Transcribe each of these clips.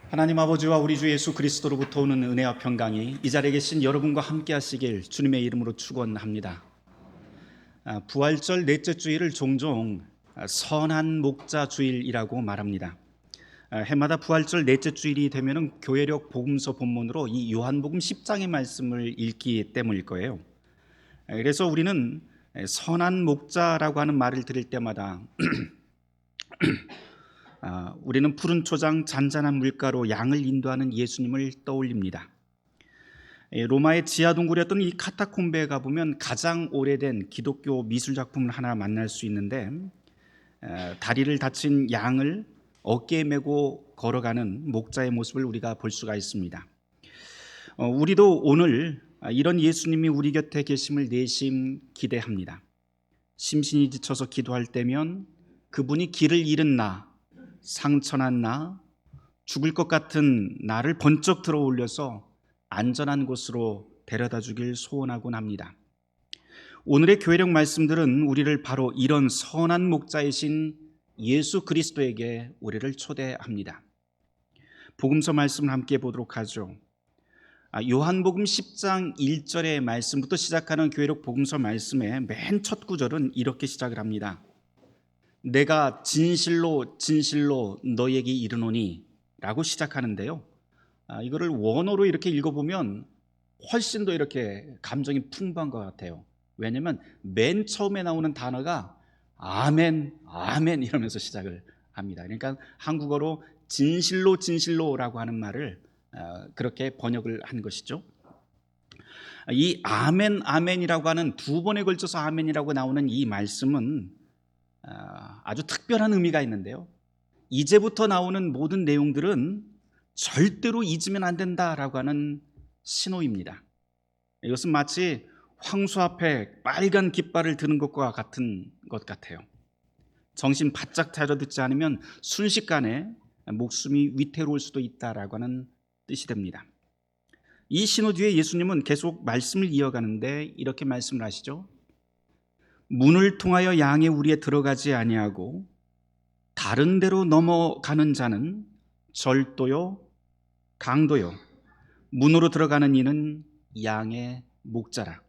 하나님 아버지와 우리 주 예수 그리스도로부터 오는 은혜와 평강이 이 자리에 계신 여러분과 함께 하시길 주님의 이름으로 축원합니다. 부활절 넷째 주일을 종종 선한 목자 주일이라고 말합니다. 해마다 부활절 넷째 주일이 되면은 교회력 복음서 본문으로 이 요한복음 10장의 말씀을 읽기 때문일 거예요. 그래서 우리는 선한 목자라고 하는 말을 들을 때마다 우리는 푸른 초장 잔잔한 물가로 양을 인도하는 예수님을 떠올립니다. 로마의 지하동굴이었던 이 카타콤베에 가보면 가장 오래된 기독교 미술작품을 하나 만날 수 있는데, 다리를 다친 양을 어깨에 메고 걸어가는 목자의 모습을 우리가 볼 수가 있습니다. 우리도 오늘 이런 예수님이 우리 곁에 계심을 내심 기대합니다. 심신이 지쳐서 기도할 때면 그분이 길을 잃은 나, 상처난 나, 죽을 것 같은 나를 번쩍 들어 올려서 안전한 곳으로 데려다 주길 소원하곤 합니다. 오늘의 교회력 말씀들은 우리를 바로 이런 선한 목자이신 예수 그리스도에게 우리를 초대합니다. 복음서 말씀을 함께 보도록 하죠. 요한복음 10장 1절의 말씀부터 시작하는 교회력 복음서 말씀의 맨 첫 구절은 이렇게 시작을 합니다. 내가 진실로 진실로 너에게 이르노니 라고 시작하는데요, 이거를 원어로 이렇게 읽어보면 훨씬 더 이렇게 감정이 풍부한 것 같아요. 왜냐하면 맨 처음에 나오는 단어가 아멘, 아멘 이러면서 시작을 합니다. 그러니까 한국어로 진실로 진실로라고 하는 말을 그렇게 번역을 한 것이죠. 이 아멘, 아멘이라고 하는 두 번에 걸쳐서 아멘이라고 나오는 이 말씀은 아주 특별한 의미가 있는데요, 이제부터 나오는 모든 내용들은 절대로 잊으면 안 된다라고 하는 신호입니다. 이것은 마치 황소 앞에 빨간 깃발을 드는 것과 같은 것 같아요. 정신 바짝 차려 듣지 않으면 순식간에 목숨이 위태로울 수도 있다라고 하는 뜻이 됩니다. 이 신호 뒤에 예수님은 계속 말씀을 이어가는데 이렇게 말씀을 하시죠. 문을 통하여 양의 우리에 들어가지 아니하고 다른 데로 넘어가는 자는 절도요 강도요 문으로 들어가는 이는 양의 목자라.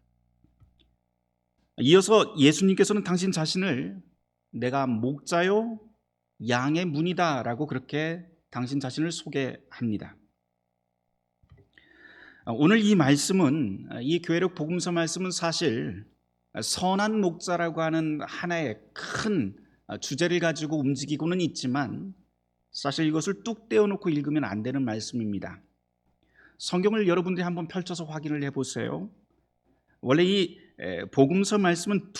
이어서 예수님께서는 당신 자신을 내가 목자요 양의 문이다 라고 그렇게 당신 자신을 소개합니다. 오늘 이 말씀은, 이 교회력 복음서 말씀은 사실 선한 목자라고 하는 하나의 큰 주제를 가지고 움직이고는 있지만 사실 이것을 뚝 떼어놓고 읽으면 안 되는 말씀입니다. 성경을 여러분들이 한번 펼쳐서 확인을 해보세요. 원래 이 복음서 말씀은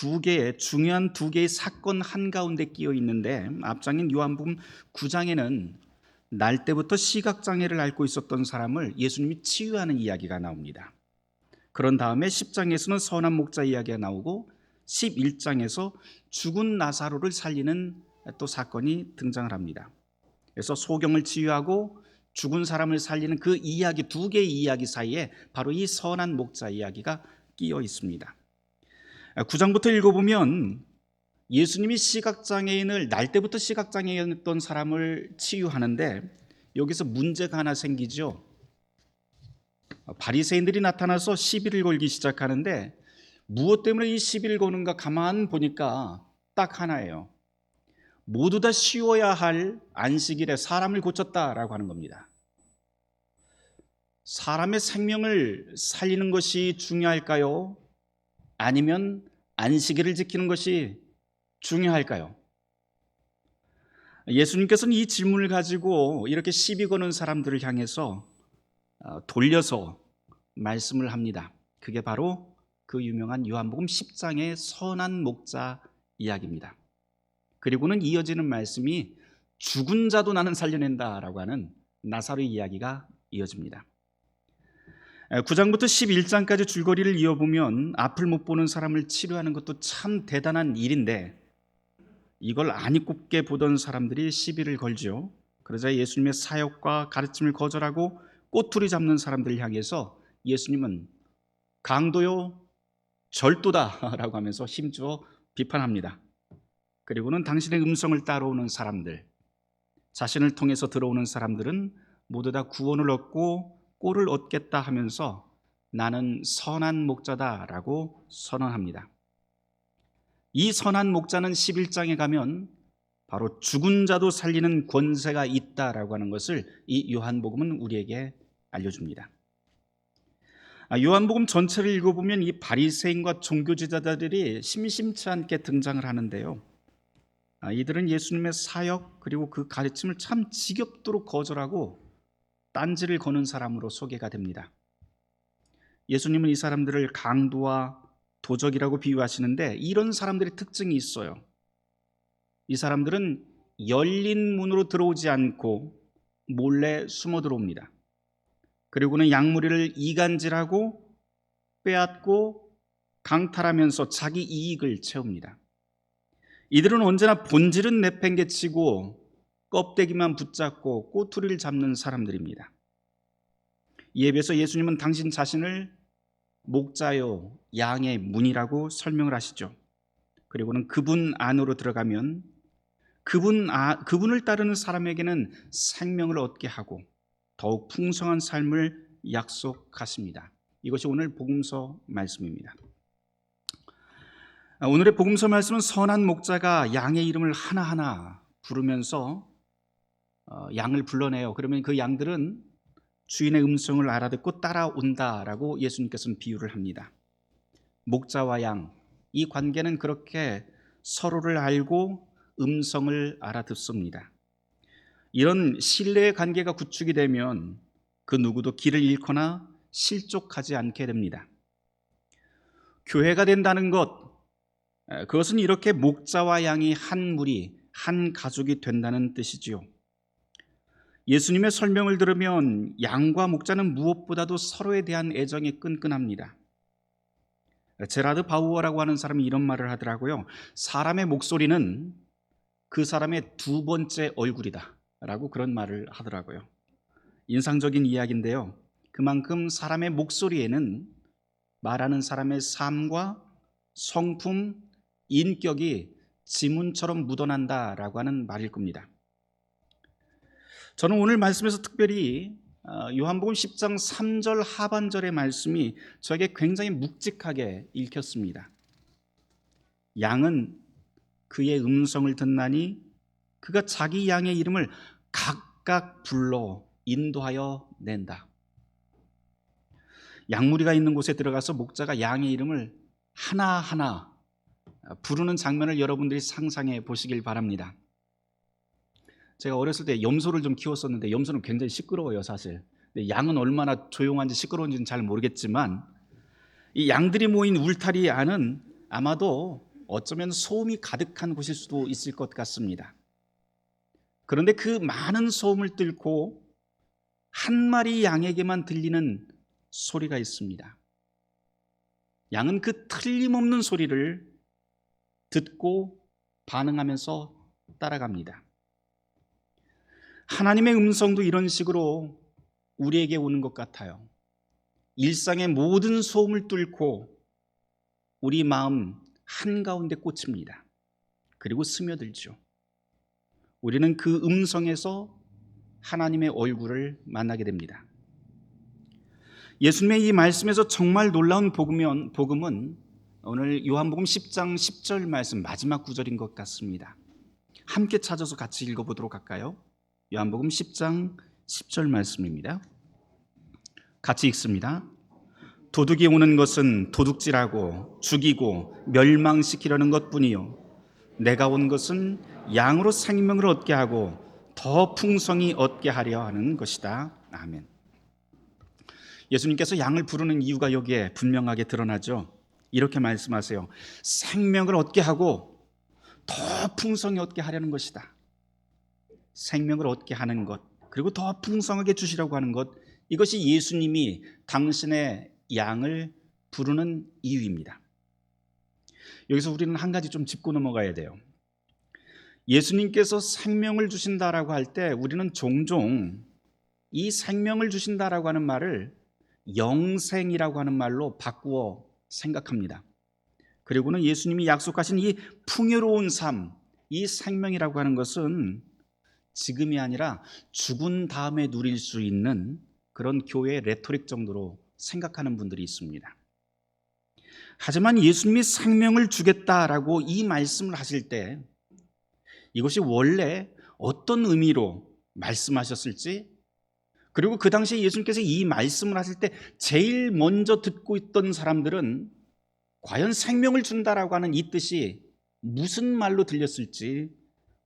중요한 두 개의 사건 한가운데 끼어 있는데, 앞장인 요한복음 9장에는 날 때부터 시각장애를 앓고 있었던 사람을 예수님이 치유하는 이야기가 나옵니다. 그런 다음에 10장에서는 선한 목자 이야기가 나오고 11장에서 죽은 나사로를 살리는 또 사건이 등장을 합니다. 그래서 소경을 치유하고 죽은 사람을 살리는 그 이야기, 두 개의 이야기 사이에 바로 이 선한 목자 이야기가 끼어 있습니다. 9장부터 읽어보면 예수님이 시각장애인을, 날 때부터 시각장애인이었던 사람을 치유하는데 여기서 문제가 하나 생기죠. 바리새인들이 나타나서 시비를 걸기 시작하는데 무엇 때문에 이 시비를 거는가 가만 보니까 딱 하나예요. 모두 다 쉬어야 할 안식일에 사람을 고쳤다라고 하는 겁니다. 사람의 생명을 살리는 것이 중요할까요? 아니면 안식일을 지키는 것이 중요할까요? 예수님께서는 이 질문을 가지고 이렇게 시비 거는 사람들을 향해서 돌려서 말씀을 합니다. 그게 바로 그 유명한 요한복음 10장의 선한 목자 이야기입니다. 그리고는 이어지는 말씀이 죽은 자도 나는 살려낸다라고 하는 나사로의 이야기가 이어집니다. 9장부터 11장까지 줄거리를 이어보면 앞을 못 보는 사람을 치료하는 것도 참 대단한 일인데 이걸 안 이꼽게 보던 사람들이 시비를 걸죠. 그러자 예수님의 사역과 가르침을 거절하고 꼬투리 잡는 사람들을 향해서 예수님은 강도요 절도다라고 하면서 힘주어 비판합니다. 그리고는 당신의 음성을 따라오는 사람들, 자신을 통해서 들어오는 사람들은 모두 다 구원을 얻고 꼴을 얻겠다 하면서 나는 선한 목자다라고 선언합니다. 이 선한 목자는 11장에 가면 바로 죽은 자도 살리는 권세가 있다라고 하는 것을 이 요한복음은 우리에게 알려줍니다. 요한복음 전체를 읽어보면 이 바리새인과 종교지도자들이 심심치 않게 등장을 하는데요. 이들은 예수님의 사역 그리고 그 가르침을 참 지겹도록 거절하고 딴지를 거는 사람으로 소개가 됩니다. 예수님은 이 사람들을 강도와 도적이라고 비유하시는데 이런 사람들의 특징이 있어요. 이 사람들은 열린 문으로 들어오지 않고 몰래 숨어 들어옵니다. 그리고는 양무리를 이간질하고 빼앗고 강탈하면서 자기 이익을 채웁니다. 이들은 언제나 본질은 내팽개치고 껍데기만 붙잡고 꼬투리를 잡는 사람들입니다. 이에 비해서 예수님은 당신 자신을 목자요 양의 문이라고 설명을 하시죠. 그리고는 그분 안으로 들어가면 그분을 따르는 사람에게는 생명을 얻게 하고 더욱 풍성한 삶을 약속하십니다. 이것이 오늘 복음서 말씀입니다. 오늘의 복음서 말씀은 선한 목자가 양의 이름을 하나하나 부르면서 양을 불러내요. 그러면 그 양들은 주인의 음성을 알아듣고 따라온다라고 예수님께서는 비유를 합니다. 목자와 양, 이 관계는 그렇게 서로를 알고 음성을 알아듣습니다. 이런 신뢰의 관계가 구축이 되면 그 누구도 길을 잃거나 실족하지 않게 됩니다. 교회가 된다는 것, 그것은 이렇게 목자와 양이 한 무리, 한 가족이 된다는 뜻이지요. 예수님의 설명을 들으면 양과 목자는 무엇보다도 서로에 대한 애정이 끈끈합니다. 제라드 바우어라고 하는 사람이 이런 말을 하더라고요. 사람의 목소리는 그 사람의 두 번째 얼굴이다 라고 그런 말을 하더라고요. 인상적인 이야기인데요. 그만큼 사람의 목소리에는 말하는 사람의 삶과 성품, 인격이 지문처럼 묻어난다라고 하는 말일 겁니다. 저는 오늘 말씀에서 특별히 요한복음 10장 3절 하반절의 말씀이 저에게 굉장히 묵직하게 읽혔습니다. 양은 그의 음성을 듣나니 그가 자기 양의 이름을 각각 불러 인도하여 낸다. 양무리가 있는 곳에 들어가서 목자가 양의 이름을 하나하나 부르는 장면을 여러분들이 상상해 보시길 바랍니다. 제가 어렸을 때 염소를 좀 키웠었는데 염소는 굉장히 시끄러워요, 사실. 근데 양은 얼마나 조용한지 시끄러운지는 잘 모르겠지만 이 양들이 모인 울타리 안은 아마도 어쩌면 소음이 가득한 곳일 수도 있을 것 같습니다. 그런데 그 많은 소음을 뚫고 한 마리 양에게만 들리는 소리가 있습니다. 양은 그 틀림없는 소리를 듣고 반응하면서 따라갑니다. 하나님의 음성도 이런 식으로 우리에게 오는 것 같아요. 일상의 모든 소음을 뚫고 우리 마음 한가운데 꽂힙니다. 그리고 스며들죠. 우리는 그 음성에서 하나님의 얼굴을 만나게 됩니다. 예수님의 이 말씀에서 정말 놀라운 복음은 오늘 요한복음 10장 10절 말씀 마지막 구절인 것 같습니다. 함께 찾아서 같이 읽어보도록 할까요? 요한복음 10장 10절 말씀입니다. 같이 읽습니다. 도둑이 오는 것은 도둑질하고 죽이고 멸망시키려는 것뿐이요 내가 온 것은 양으로 생명을 얻게 하고 더 풍성히 얻게 하려 하는 것이다. 아멘. 예수님께서 양을 부르는 이유가 여기에 분명하게 드러나죠. 이렇게 말씀하세요. 생명을 얻게 하고 더 풍성히 얻게 하려는 것이다. 생명을 얻게 하는 것, 그리고 더 풍성하게 주시려고 하는 것, 이것이 예수님이 당신의 양을 부르는 이유입니다. 여기서 우리는 한 가지 좀 짚고 넘어가야 돼요. 예수님께서 생명을 주신다라고 할 때 우리는 종종 이 생명을 주신다라고 하는 말을 영생이라고 하는 말로 바꾸어 생각합니다. 그리고는 예수님이 약속하신 이 풍요로운 삶, 이 생명이라고 하는 것은 지금이 아니라 죽은 다음에 누릴 수 있는 그런 교회의 레토릭 정도로 생각하는 분들이 있습니다. 하지만 예수님이 생명을 주겠다라고 이 말씀을 하실 때 이것이 원래 어떤 의미로 말씀하셨을지, 그리고 그 당시에 예수님께서 이 말씀을 하실 때 제일 먼저 듣고 있던 사람들은 과연 생명을 준다라고 하는 이 뜻이 무슨 말로 들렸을지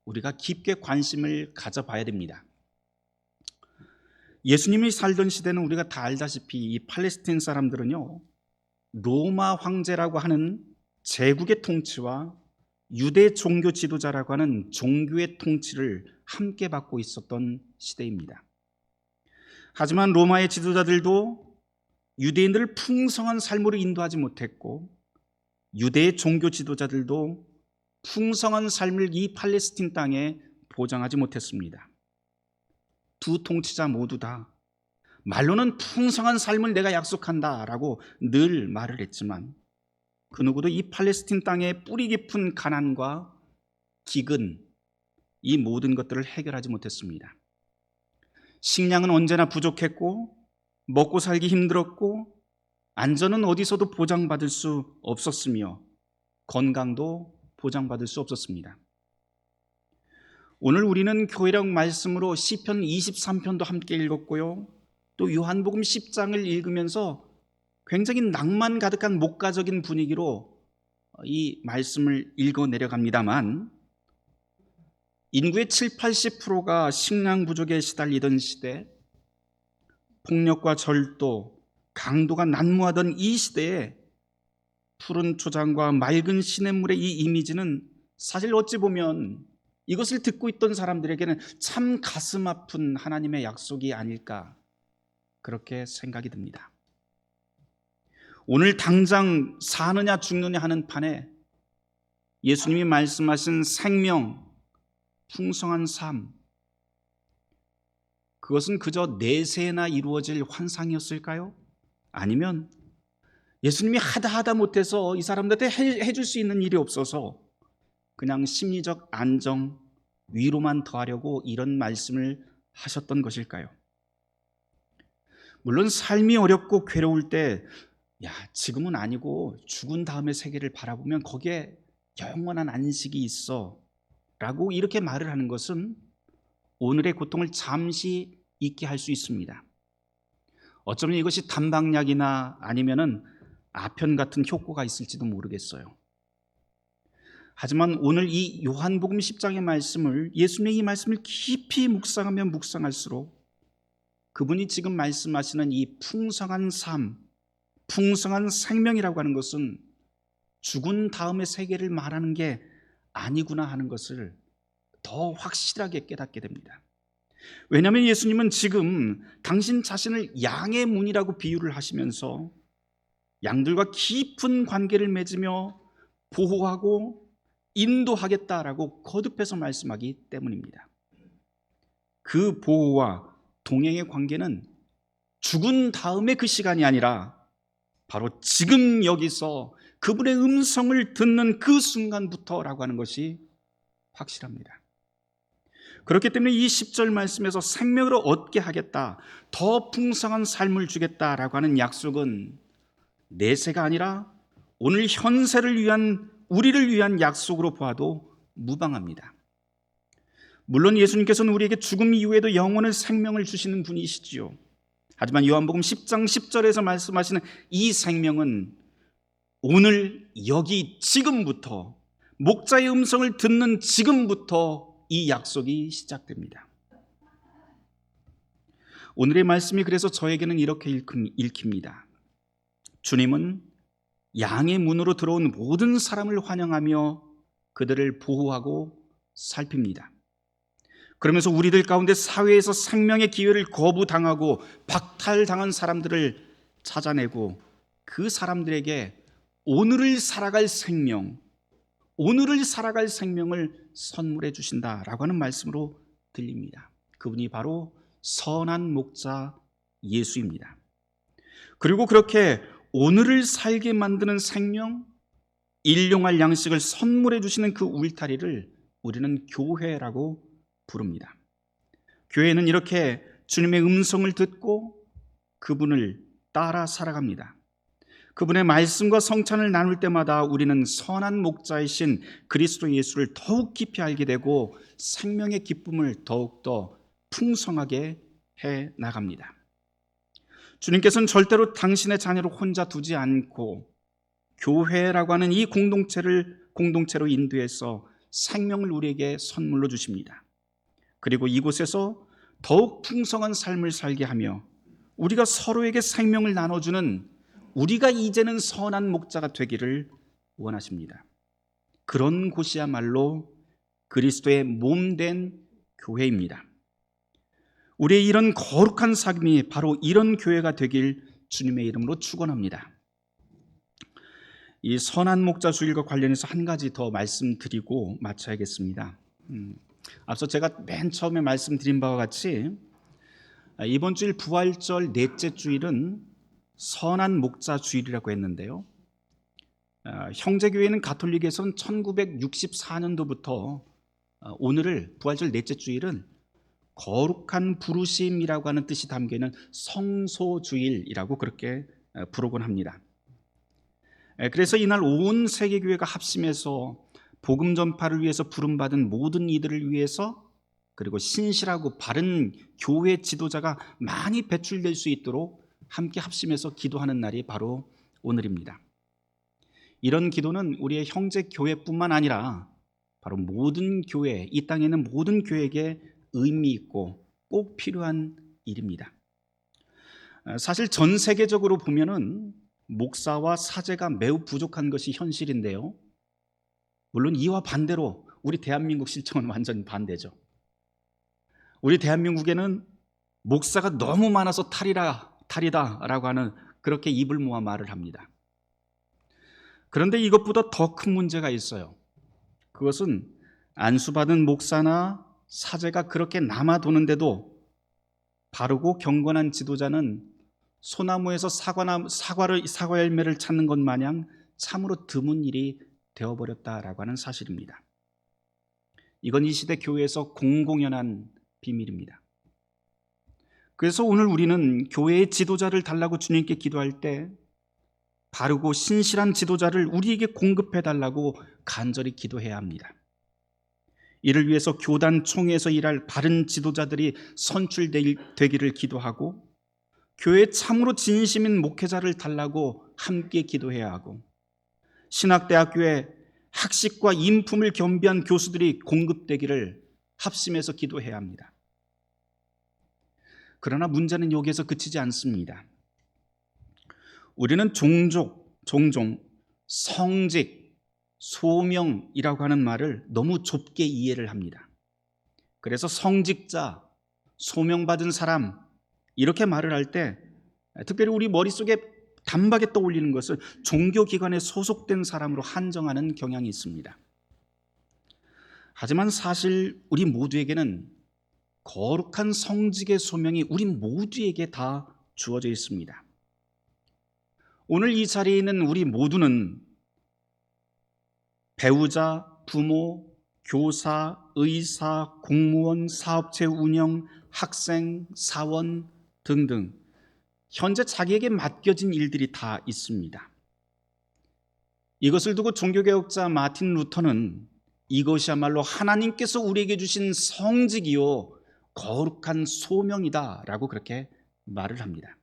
우리가 깊게 관심을 가져봐야 됩니다. 예수님이 살던 시대는 우리가 다 알다시피 이 팔레스타인 사람들은요, 로마 황제라고 하는 제국의 통치와 유대 종교 지도자라고 하는 종교의 통치를 함께 받고 있었던 시대입니다. 하지만 로마의 지도자들도 유대인들을 풍성한 삶으로 인도하지 못했고, 유대의 종교 지도자들도 풍성한 삶을 이 팔레스틴 땅에 보장하지 못했습니다. 두 통치자 모두 다 말로는 풍성한 삶을 내가 약속한다라고 늘 말을 했지만 그 누구도 이 팔레스틴 땅의 뿌리 깊은 가난과 기근, 이 모든 것들을 해결하지 못했습니다. 식량은 언제나 부족했고, 먹고 살기 힘들었고, 안전은 어디서도 보장받을 수 없었으며 건강도 보장받을 수 없었습니다. 오늘 우리는 교회력 말씀으로 시편 23편도 함께 읽었고요, 또 요한복음 10장을 읽으면서 굉장히 낭만 가득한 목가적인 분위기로 이 말씀을 읽어 내려갑니다만, 인구의 70-80%가 식량 부족에 시달리던 시대, 폭력과 절도, 강도가 난무하던 이 시대에 푸른 초장과 맑은 시냇물의 이 이미지는 사실 어찌 보면 이것을 듣고 있던 사람들에게는 참 가슴 아픈 하나님의 약속이 아닐까, 그렇게 생각이 듭니다. 오늘 당장 사느냐 죽느냐 하는 판에 예수님이 말씀하신 생명, 풍성한 삶, 그것은 그저 내세나 이루어질 환상이었을까요? 아니면 예수님이 하다 못해서 이 사람들한테 해줄 수 있는 일이 없어서 그냥 심리적 안정, 위로만 더하려고 이런 말씀을 하셨던 것일까요? 물론 삶이 어렵고 괴로울 때 지금은 아니고 죽은 다음의 세계를 바라보면 거기에 영원한 안식이 있어 라고 이렇게 말을 하는 것은 오늘의 고통을 잠시 잊게 할 수 있습니다. 어쩌면 이것이 단방약이나 아니면은 아편 같은 효과가 있을지도 모르겠어요. 하지만 오늘 이 요한복음 10장의 말씀을, 예수님의 이 말씀을 깊이 묵상하면 묵상할수록 그분이 지금 말씀하시는 이 풍성한 삶, 풍성한 생명이라고 하는 것은 죽은 다음의 세계를 말하는 게 아니구나 하는 것을 더 확실하게 깨닫게 됩니다. 왜냐하면 예수님은 지금 당신 자신을 양의 문이라고 비유를 하시면서 양들과 깊은 관계를 맺으며 보호하고 인도하겠다라고 거듭해서 말씀하기 때문입니다. 그 보호와 동행의 관계는 죽은 다음의 그 시간이 아니라 바로 지금 여기서 그분의 음성을 듣는 그 순간부터라고 하는 것이 확실합니다. 그렇기 때문에 이 10절 말씀에서 생명을 얻게 하겠다, 더 풍성한 삶을 주겠다라고 하는 약속은 내세가 아니라 오늘 현세를 위한, 우리를 위한 약속으로 보아도 무방합니다. 물론 예수님께서는 우리에게 죽음 이후에도 영원의 생명을 주시는 분이시지요. 하지만 요한복음 10장 10절에서 말씀하시는 이 생명은 오늘 여기 지금부터, 목자의 음성을 듣는 지금부터 이 약속이 시작됩니다. 오늘의 말씀이 그래서 저에게는 이렇게 읽힙니다. 주님은 양의 문으로 들어온 모든 사람을 환영하며 그들을 보호하고 살핍니다. 그러면서 우리들 가운데 사회에서 생명의 기회를 거부당하고 박탈당한 사람들을 찾아내고 그 사람들에게 오늘을 살아갈 생명, 오늘을 살아갈 생명을 선물해 주신다라고 하는 말씀으로 들립니다. 그분이 바로 선한 목자 예수입니다. 그리고 그렇게 오늘을 살게 만드는 생명, 일용할 양식을 선물해 주시는 그 울타리를 우리는 교회라고 부릅니다. 교회는 이렇게 주님의 음성을 듣고 그분을 따라 살아갑니다. 그분의 말씀과 성찬을 나눌 때마다 우리는 선한 목자이신 그리스도 예수를 더욱 깊이 알게 되고 생명의 기쁨을 더욱더 풍성하게 해 나갑니다. 주님께서는 절대로 당신의 자녀를 혼자 두지 않고 교회라고 하는 이 공동체로 인도해서 생명을 우리에게 선물로 주십니다. 그리고 이곳에서 더욱 풍성한 삶을 살게 하며 우리가 서로에게 생명을 나눠주는 우리가 이제는 선한 목자가 되기를 원하십니다. 그런 곳이야말로 그리스도의 몸된 교회입니다. 우리의 이런 거룩한 삶이 바로 이런 교회가 되길 주님의 이름으로 축원합니다. 이 선한 목자 주일과 관련해서 한 가지 더 말씀드리고 마쳐야겠습니다. 앞서 제가 맨 처음에 말씀드린 바와 같이 이번 주일 부활절 넷째 주일은 선한 목자 주일이라고 했는데요. 형제교회는 가톨릭에서는 1964년도부터 오늘을 부활절 넷째 주일은 거룩한 부르심이라고 하는 뜻이 담겨있는 성소주일이라고 그렇게 부르곤 합니다. 그래서 이날 온 세계교회가 합심해서 복음 전파를 위해서 부름받은 모든 이들을 위해서 그리고 신실하고 바른 교회 지도자가 많이 배출될 수 있도록 함께 합심해서 기도하는 날이 바로 오늘입니다. 이런 기도는 우리의 형제 교회뿐만 아니라 바로 모든 교회, 이 땅에 있는 모든 교회에게 의미 있고 꼭 필요한 일입니다. 사실 전 세계적으로 보면은 목사와 사제가 매우 부족한 것이 현실인데요. 물론 이와 반대로 우리 대한민국 실정은 완전 반대죠. 우리 대한민국에는 목사가 너무 많아서 탈이다라고 하는 그렇게 입을 모아 말을 합니다. 그런데 이것보다 더 큰 문제가 있어요. 그것은 안수받은 목사나 사제가 그렇게 남아도는데도 바르고 경건한 지도자는 소나무에서 사과 열매를 찾는 것 마냥 참으로 드문 일이 되어버렸다라고 하는 사실입니다. 이건 이 시대 교회에서 공공연한 비밀입니다. 그래서 오늘 우리는 교회의 지도자를 달라고 주님께 기도할 때 바르고 신실한 지도자를 우리에게 공급해 달라고 간절히 기도해야 합니다. 이를 위해서 교단 총회에서 일할 바른 지도자들이 선출되기를 기도하고 교회에 참으로 진심인 목회자를 달라고 함께 기도해야 하고 신학대학교에 학식과 인품을 겸비한 교수들이 공급되기를 합심해서 기도해야 합니다. 그러나 문제는 여기에서 그치지 않습니다. 우리는 종종 성직, 소명이라고 하는 말을 너무 좁게 이해를 합니다. 그래서 성직자, 소명받은 사람 이렇게 말을 할 때 특별히 우리 머릿속에 단박에 떠올리는 것은 종교기관에 소속된 사람으로 한정하는 경향이 있습니다. 하지만 사실 우리 모두에게는 거룩한 성직의 소명이 우리 모두에게 다 주어져 있습니다. 오늘 이 자리에 있는 우리 모두는 배우자, 부모, 교사, 의사, 공무원, 사업체 운영, 학생, 사원 등등 현재 자기에게 맡겨진 일들이 다 있습니다. 이것을 두고 종교개혁자 마틴 루터는 이것이야말로 하나님께서 우리에게 주신 성직이요 거룩한 소명이다라고 그렇게 말을 합니다.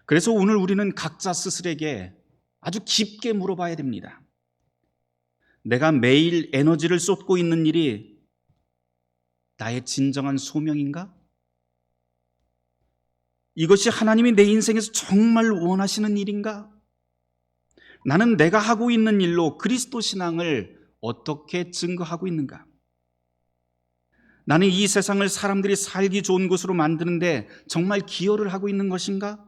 그래서 오늘 우리는 각자 스스로에게 아주 깊게 물어봐야 됩니다. 내가 매일 에너지를 쏟고 있는 일이 나의 진정한 소명인가? 이것이 하나님이 내 인생에서 정말 원하시는 일인가? 나는 내가 하고 있는 일로 그리스도 신앙을 어떻게 증거하고 있는가? 나는 이 세상을 사람들이 살기 좋은 곳으로 만드는데 정말 기여를 하고 있는 것인가?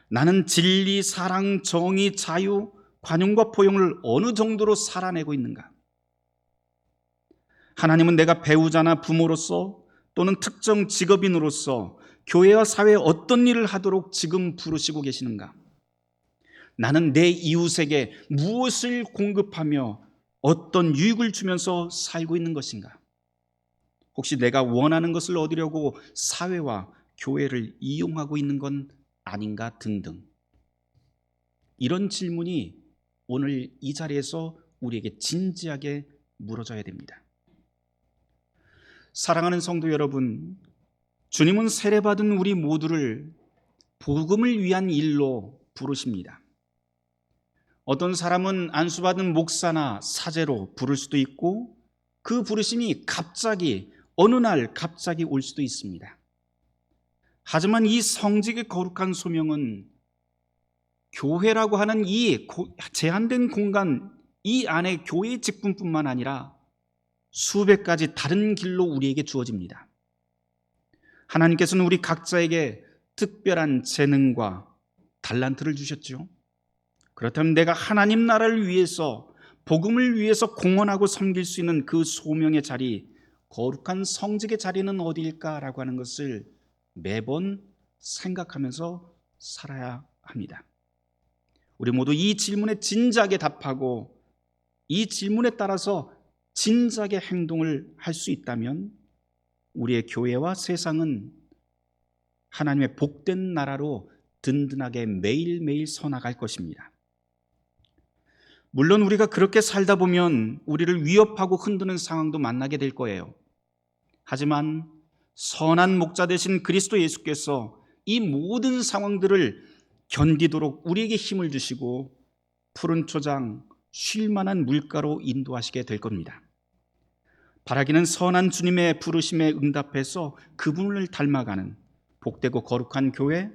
나는 진리, 사랑, 정의, 자유, 관용과 포용을 어느 정도로 살아내고 있는가? 하나님은 내가 배우자나 부모로서 또는 특정 직업인으로서 교회와 사회에 어떤 일을 하도록 지금 부르시고 계시는가? 나는 내 이웃에게 무엇을 공급하며 어떤 유익을 주면서 살고 있는 것인가? 혹시 내가 원하는 것을 얻으려고 사회와 교회를 이용하고 있는 건 아닌가 등등. 이런 질문이 오늘 이 자리에서 우리에게 진지하게 물어져야 됩니다. 사랑하는 성도 여러분, 주님은 세례받은 우리 모두를 복음을 위한 일로 부르십니다. 어떤 사람은 안수받은 목사나 사제로 부를 수도 있고, 그 부르심이 갑자기 어느 날 갑자기 올 수도 있습니다. 하지만 이 성직의 거룩한 소명은 교회라고 하는 이 제한된 공간, 이 안에 교회의 직분뿐만 아니라 수백 가지 다른 길로 우리에게 주어집니다. 하나님께서는 우리 각자에게 특별한 재능과 달란트를 주셨죠. 그렇다면 내가 하나님 나라를 위해서, 복음을 위해서 공헌하고 섬길 수 있는 그 소명의 자리, 거룩한 성직의 자리는 어디일까라고 하는 것을 매번 생각하면서 살아야 합니다. 우리 모두 이 질문에 진지하게 답하고 이 질문에 따라서 진지하게 행동을 할 수 있다면 우리의 교회와 세상은 하나님의 복된 나라로 든든하게 매일매일 서나갈 것입니다. 물론 우리가 그렇게 살다 보면 우리를 위협하고 흔드는 상황도 만나게 될 거예요. 하지만 선한 목자 되신 그리스도 예수께서 이 모든 상황들을 견디도록 우리에게 힘을 주시고 푸른 초장, 쉴 만한 물가로 인도하시게 될 겁니다. 바라기는 선한 주님의 부르심에 응답해서 그분을 닮아가는 복되고 거룩한 교회,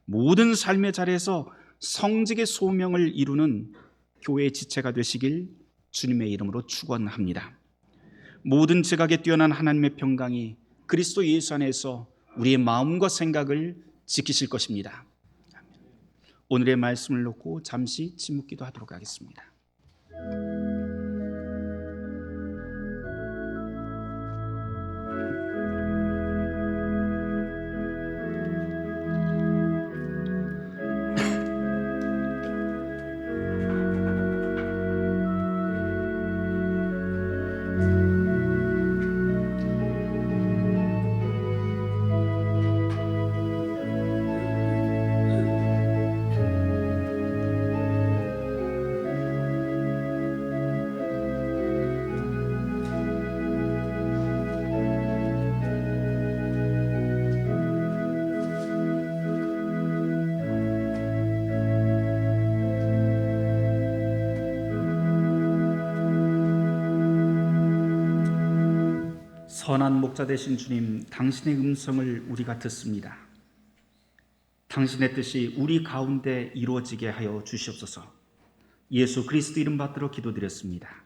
모든 삶의 자리에서 성직의 소명을 이루는 교회의 지체가 되시길 주님의 이름으로 축원합니다. 모든 지각에 뛰어난 하나님의 평강이 그리스도 예수 안에서 우리의 마음과 생각을 지키실 것입니다. 오늘의 말씀을 놓고 잠시 침묵 기도하도록 하겠습니다. 선한 목자 되신 주님, 당신의 음성을 우리가 듣습니다. 당신의 뜻이 우리 가운데 이루어지게 하여 주시옵소서. 예수 그리스도 이름 받들어 기도드렸습니다.